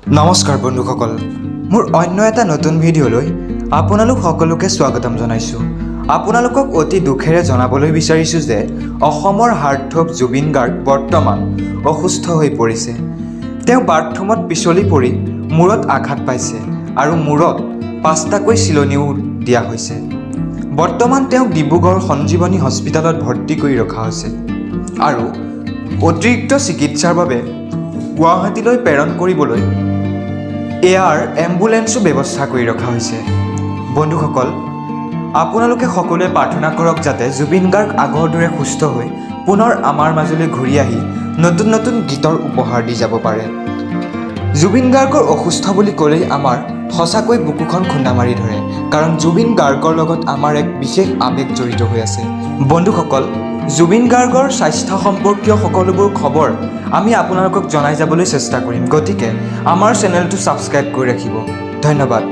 নমস্কাৰ বন্ধুসকল, মোৰ অন্য এটা নতুন ভিডিঅ'লৈ আপোনালোক সকলোকে স্বাগতম জনাইছোঁ। আপোনালোকক অতি দুখেৰে জনাবলৈ বিচাৰিছোঁ যে অসমৰ হাৰ্টথ্ৰব জুবিন গাৰ্গ বৰ্তমান অসুস্থ হৈ পৰিছে। তেওঁ বাথৰুমত পিছলি পৰি মূৰত আঘাত পাইছে আৰু মূৰত 5টাকৈ চিলনিও দিয়া হৈছে। বৰ্তমান তেওঁক ডিব্ৰুগড় সঞ্জীৱনী হস্পিটেলত ভৰ্তি কৰি ৰখা হৈছে আৰু অতিৰিক্ত চিকিৎসাৰ বাবে গুৱাহাটীলৈ প্ৰেৰণ কৰিবলৈ এয়াৰ এম্বুলেন্সো ব্যৱস্থা কৰি ৰখা হৈছে। বন্ধুসকল, আপোনালোকে সকলোৱে প্ৰাৰ্থনা কৰক যাতে জুবিন গাৰ্গ আগৰ দৰে সুস্থ হৈ পুনৰ আমাৰ মাজলৈ ঘূৰি আহি নতুন নতুন গীতৰ উপহাৰ দি যাব পাৰে। জুবিন গাৰ্গৰ অসুস্থ বুলি ক'লেই আমাৰ সঁচাকৈ বুকুখন খুন্দা মাৰি ধৰে, কাৰণ জুবিন গাৰ্গৰ লগত আমাৰ এক বিশেষ আৱেগ জড়িত হৈ আছে। বন্ধুসকল, জুবিন গাৰ্গৰ স্বাস্থ্য সম্পৰ্কীয় সকলোবোৰ খবৰ আমি আপোনালোকক জনাই যাবলৈ চেষ্টা কৰিম, গতিকে আমাৰ চেনেলটো ছাবস্ক্ৰাইব কৰি ৰাখিব। ধন্যবাদ।